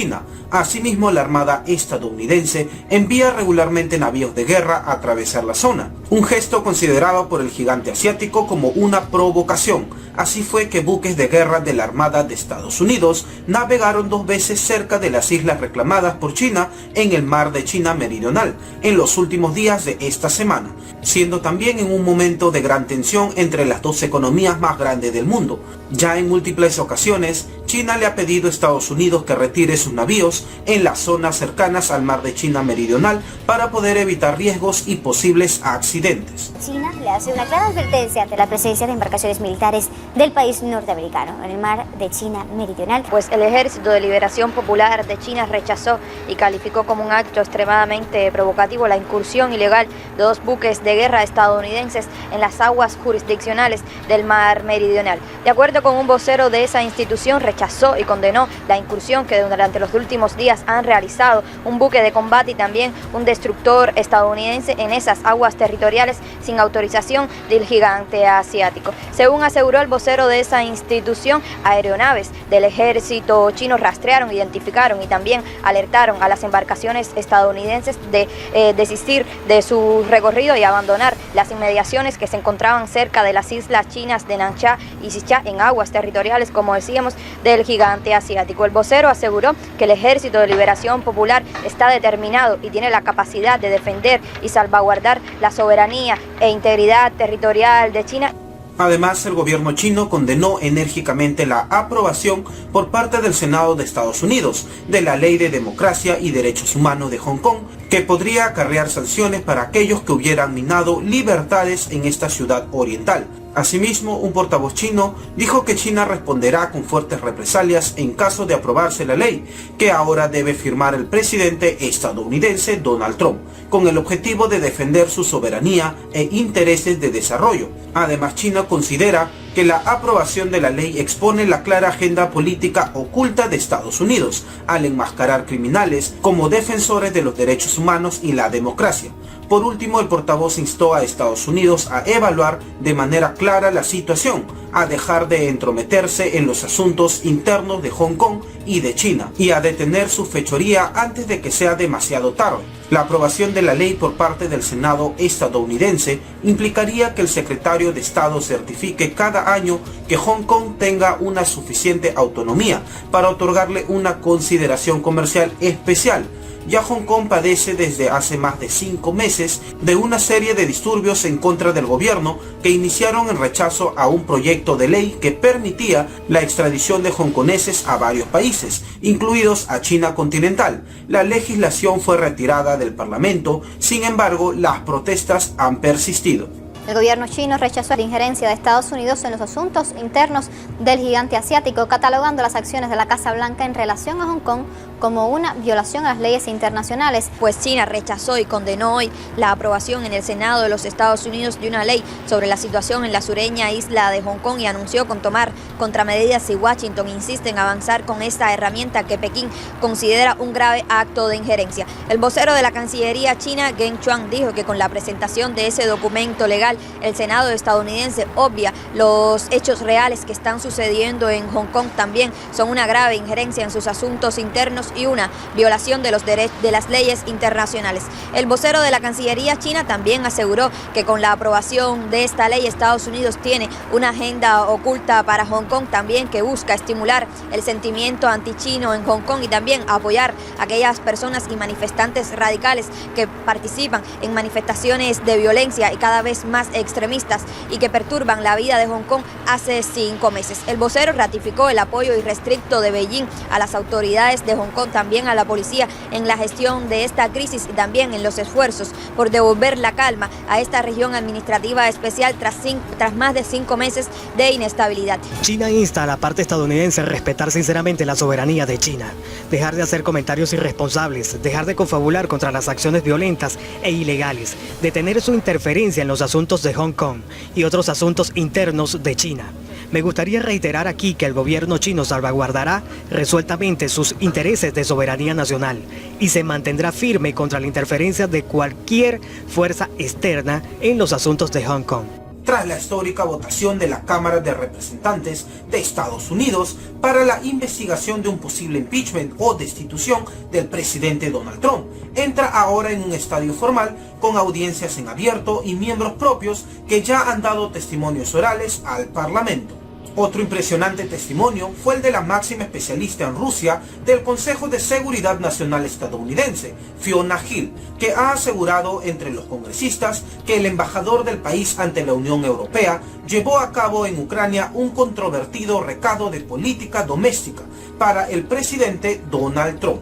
China. Asimismo, la Armada estadounidense envía regularmente navíos de guerra a atravesar la zona, un gesto considerado por el gigante asiático como una provocación. Así fue que buques de guerra de la Armada de Estados Unidos navegaron 2 veces cerca de las islas reclamadas por China en el mar de China Meridional en los últimos días de esta semana, siendo también en un momento de gran tensión entre las dos economías más grandes del mundo. Ya en múltiples ocasiones, China le ha pedido a Estados Unidos que retire sus navíos en las zonas cercanas al mar de China Meridional para poder evitar riesgos y posibles accidentes. China le hace una clara advertencia ante la presencia de embarcaciones militares del país norteamericano en el mar de China Meridional. Pues el Ejército de Liberación Popular de China rechazó y calificó como un acto extremadamente provocativo la incursión ilegal de 2 buques de guerra estadounidenses en las aguas jurisdiccionales del mar Meridional. De acuerdo con un vocero de esa institución, rechazó y condenó la incursión que durante los últimos días han realizado un buque de combate y también un destructor estadounidense en esas aguas territoriales sin autorización del gigante asiático. Según aseguró el vocero de esa institución, aeronaves del ejército chino rastrearon, identificaron y también alertaron a las embarcaciones estadounidenses de desistir de su recorrido y abandonar las inmediaciones que se encontraban cerca de las islas chinas de Nansha y Xicha en aguas territoriales, como decíamos, del gigante asiático. El vocero aseguró que el Ejército de Liberación Popular está determinado y tiene la capacidad de defender y salvaguardar la soberanía e integridad territorial de China. Además, el gobierno chino condenó enérgicamente la aprobación por parte del Senado de Estados Unidos de la Ley de Democracia y Derechos Humanos de Hong Kong, que podría acarrear sanciones para aquellos que hubieran minado libertades en esta ciudad oriental. Asimismo, un portavoz chino dijo que China responderá con fuertes represalias en caso de aprobarse la ley, que ahora debe firmar el presidente estadounidense Donald Trump, con el objetivo de defender su soberanía e intereses de desarrollo. Además, China considera que la aprobación de la ley expone la clara agenda política oculta de Estados Unidos, al enmascarar criminales como defensores de los derechos humanos y la democracia. Por último, el portavoz instó a Estados Unidos a evaluar de manera clara la situación, a dejar de entrometerse en los asuntos internos de Hong Kong y de China, y a detener su fechoría antes de que sea demasiado tarde. La aprobación de la ley por parte del Senado estadounidense implicaría que el secretario de Estado certifique cada año que Hong Kong tenga una suficiente autonomía para otorgarle una consideración comercial especial. Ya Hong Kong padece desde hace más de 5 meses de una serie de disturbios en contra del gobierno que iniciaron en rechazo a un proyecto de ley que permitía la extradición de hongkoneses a varios países, incluidos a China continental. La legislación fue retirada del Parlamento, sin embargo, las protestas han persistido. El gobierno chino rechazó la injerencia de Estados Unidos en los asuntos internos del gigante asiático, catalogando las acciones de la Casa Blanca en relación a Hong Kong como una violación a las leyes internacionales. Pues China rechazó y condenó hoy la aprobación en el Senado de los Estados Unidos de una ley sobre la situación en la sureña isla de Hong Kong y anunció con tomar contramedidas si Washington insiste en avanzar con esta herramienta que Pekín considera un grave acto de injerencia. El vocero de la Cancillería china, Geng Shuang, dijo que con la presentación de ese documento legal, el Senado estadounidense obvia los hechos reales que están sucediendo en Hong Kong. También son una grave injerencia en sus asuntos internos y una violación de las leyes internacionales. El vocero de la Cancillería china también aseguró que con la aprobación de esta ley Estados Unidos tiene una agenda oculta para Hong Kong también que busca estimular el sentimiento antichino en Hong Kong y también apoyar a aquellas personas y manifestantes radicales que participan en manifestaciones de violencia y cada vez más extremistas y que perturban la vida de Hong Kong hace 5 meses. El vocero ratificó el apoyo irrestricto de Beijing a las autoridades de Hong Kong, también a la policía en la gestión de esta crisis y también en los esfuerzos por devolver la calma a esta región administrativa especial tras más de 5 meses de inestabilidad. China insta a la parte estadounidense a respetar sinceramente la soberanía de China, dejar de hacer comentarios irresponsables, dejar de confabular contra las acciones violentas e ilegales, detener su interferencia en los asuntos de Hong Kong y otros asuntos internos de China. Me gustaría reiterar aquí que el gobierno chino salvaguardará resueltamente sus intereses de soberanía nacional y se mantendrá firme contra la interferencia de cualquier fuerza externa en los asuntos de Hong Kong. tras la histórica votación de la Cámara de Representantes de Estados Unidos para la investigación de un posible impeachment o destitución del presidente Donald Trump. Entra ahora en un estadio formal con audiencias en abierto y miembros propios que ya han dado testimonios orales al Parlamento. Otro impresionante testimonio fue el de la máxima especialista en Rusia del Consejo de Seguridad Nacional estadounidense, Fiona Hill, que ha asegurado entre los congresistas que el embajador del país ante la Unión Europea llevó a cabo en Ucrania un controvertido recado de política doméstica para el presidente Donald Trump.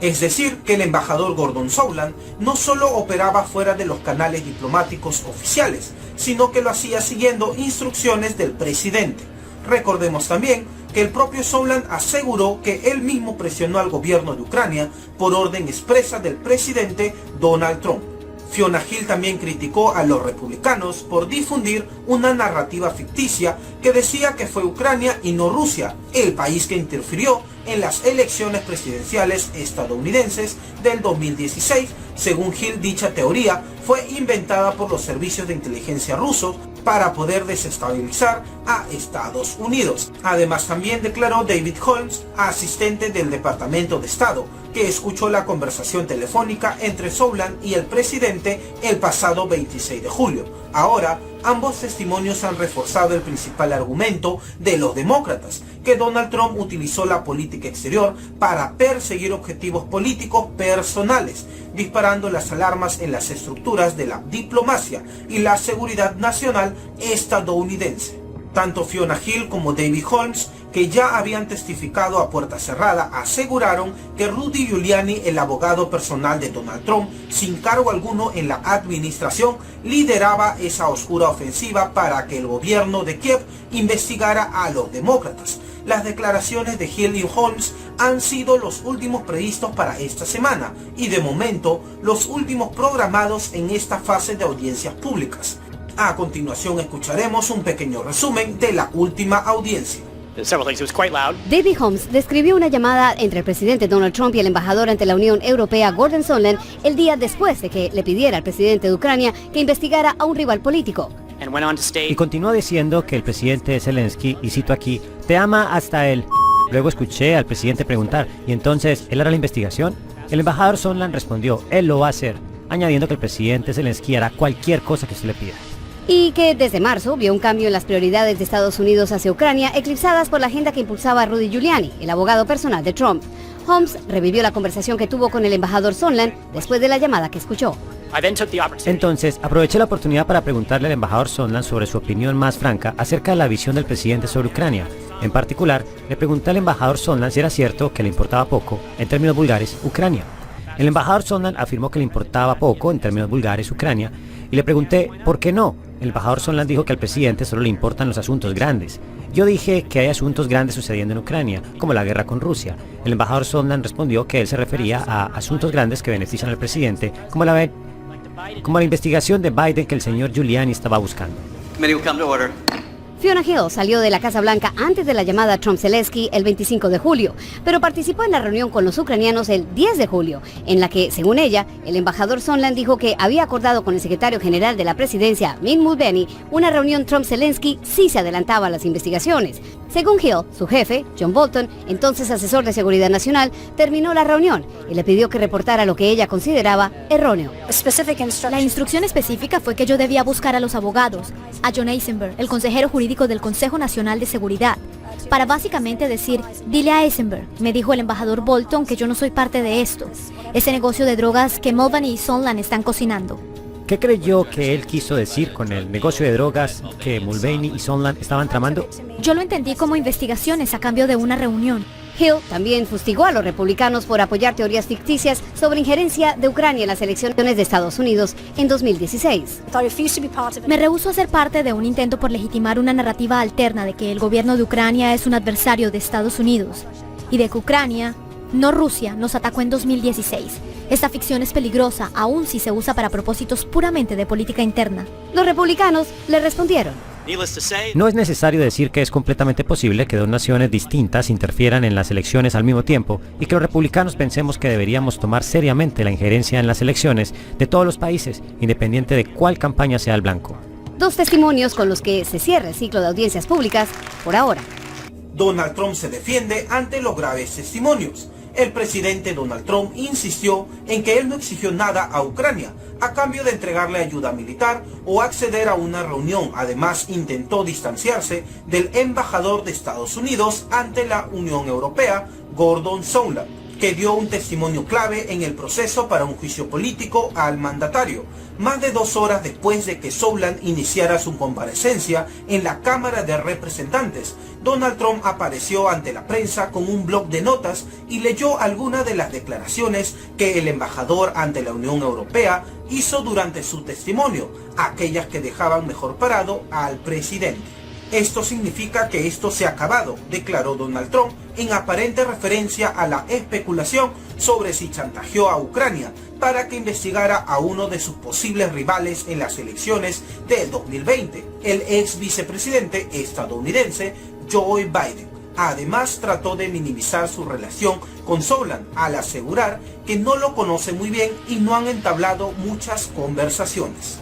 Es decir, que el embajador Gordon Sondland no solo operaba fuera de los canales diplomáticos oficiales, sino que lo hacía siguiendo instrucciones del presidente. Recordemos también que el propio Sondland aseguró que él mismo presionó al gobierno de Ucrania por orden expresa del presidente Donald Trump. Fiona Hill también criticó a los republicanos por difundir una narrativa ficticia que decía que fue Ucrania y no Rusia, el país que interfirió en las elecciones presidenciales estadounidenses del 2016. Según Hill, dicha teoría fue inventada por los servicios de inteligencia rusos para poder desestabilizar a Estados Unidos. Además, también declaró David Holmes, asistente del Departamento de Estado, que escuchó la conversación telefónica entre Sondland y el presidente el pasado 26 de julio. Ahora, ambos testimonios han reforzado el principal argumento de los demócratas, que Donald Trump utilizó la política exterior para perseguir objetivos políticos personales, disparando las alarmas en las estructuras de la diplomacia y la seguridad nacional estadounidense. Tanto Fiona Hill como David Holmes, que ya habían testificado a puerta cerrada, aseguraron que Rudy Giuliani, el abogado personal de Donald Trump, sin cargo alguno en la administración, lideraba esa oscura ofensiva para que el gobierno de Kiev investigara a los demócratas. Las declaraciones de Hill y Holmes han sido los últimos previstos para esta semana y de momento los últimos programados en esta fase de audiencias públicas. A continuación escucharemos un pequeño resumen de la última audiencia. David Holmes describió una llamada entre el presidente Donald Trump y el embajador ante la Unión Europea Gordon Sondland el día después de que le pidiera al presidente de Ucrania que investigara a un rival político. Y continuó diciendo que el presidente Zelensky, y cito aquí, te ama hasta él. Luego escuché al presidente preguntar, ¿y entonces él hará la investigación? El embajador Sondland respondió, él lo va a hacer, añadiendo que el presidente Zelensky hará cualquier cosa que usted le pida. Y que desde marzo vio un cambio en las prioridades de Estados Unidos hacia Ucrania, eclipsadas por la agenda que impulsaba Rudy Giuliani, el abogado personal de Trump. Holmes revivió la conversación que tuvo con el embajador Sondland después de la llamada que escuchó. Entonces, aproveché la oportunidad para preguntarle al embajador Sondland sobre su opinión más franca acerca de la visión del presidente sobre Ucrania. En particular, le pregunté al embajador Sondland si era cierto que le importaba poco, en términos vulgares, Ucrania. El embajador Sondland afirmó que le importaba poco, en términos vulgares, Ucrania, y le pregunté ¿por qué no? El embajador Sondland dijo que al presidente solo le importan los asuntos grandes. Yo dije que hay asuntos grandes sucediendo en Ucrania, como la guerra con Rusia. El embajador Sondland respondió que él se refería a asuntos grandes que benefician al presidente, como la investigación de Biden que el señor Giuliani estaba buscando. Fiona Hill salió de la Casa Blanca antes de la llamada Trump-Zelensky el 25 de julio, pero participó en la reunión con los ucranianos el 10 de julio, en la que, según ella, el embajador Sondland dijo que había acordado con el secretario general de la presidencia, Mick Mulvaney, una reunión Trump-Zelensky si se adelantaba a las investigaciones. Según Hill, su jefe, John Bolton, entonces asesor de Seguridad Nacional, terminó la reunión y le pidió que reportara lo que ella consideraba erróneo. La instrucción específica fue que yo debía buscar a los abogados, a John Eisenberg, el consejero jurídico del Consejo Nacional de Seguridad, para básicamente decir, dile a Eisenberg, me dijo el embajador Bolton, que yo no soy parte de esto, ese negocio de drogas que Mulvaney y Sondland están cocinando. ¿Qué creyó que él quiso decir con el negocio de drogas que Mulvaney y Sondland estaban tramando? Yo lo entendí como investigaciones a cambio de una reunión. Hill también fustigó a los republicanos por apoyar teorías ficticias sobre injerencia de Ucrania en las elecciones de Estados Unidos en 2016. Me rehúso a ser parte de un intento por legitimar una narrativa alterna de que el gobierno de Ucrania es un adversario de Estados Unidos y de que Ucrania, no Rusia, nos atacó en 2016. Esta ficción es peligrosa, aun si se usa para propósitos puramente de política interna. Los republicanos le respondieron. No es necesario decir que es completamente posible que dos naciones distintas interfieran en las elecciones al mismo tiempo y que los republicanos pensemos que deberíamos tomar seriamente la injerencia en las elecciones de todos los países, independiente de cuál campaña sea el blanco. 2 testimonios con los que se cierra el ciclo de audiencias públicas por ahora. Donald Trump se defiende ante los graves testimonios. El presidente Donald Trump insistió en que él no exigió nada a Ucrania a cambio de entregarle ayuda militar o acceder a una reunión. Además, intentó distanciarse del embajador de Estados Unidos ante la Unión Europea, Gordon Sondland, que dio un testimonio clave en el proceso para un juicio político al mandatario, más de 2 horas después de que Sondland iniciara su comparecencia en la Cámara de Representantes. Donald Trump apareció ante la prensa con un bloc de notas y leyó algunas de las declaraciones que el embajador ante la Unión Europea hizo durante su testimonio, aquellas que dejaban mejor parado al presidente. Esto significa que esto se ha acabado, declaró Donald Trump en aparente referencia a la especulación sobre si chantajeó a Ucrania para que investigara a uno de sus posibles rivales en las elecciones de 2020, el ex vicepresidente estadounidense Joe Biden. Además, trató de minimizar su relación con Sondland al asegurar que no lo conoce muy bien y no han entablado muchas conversaciones.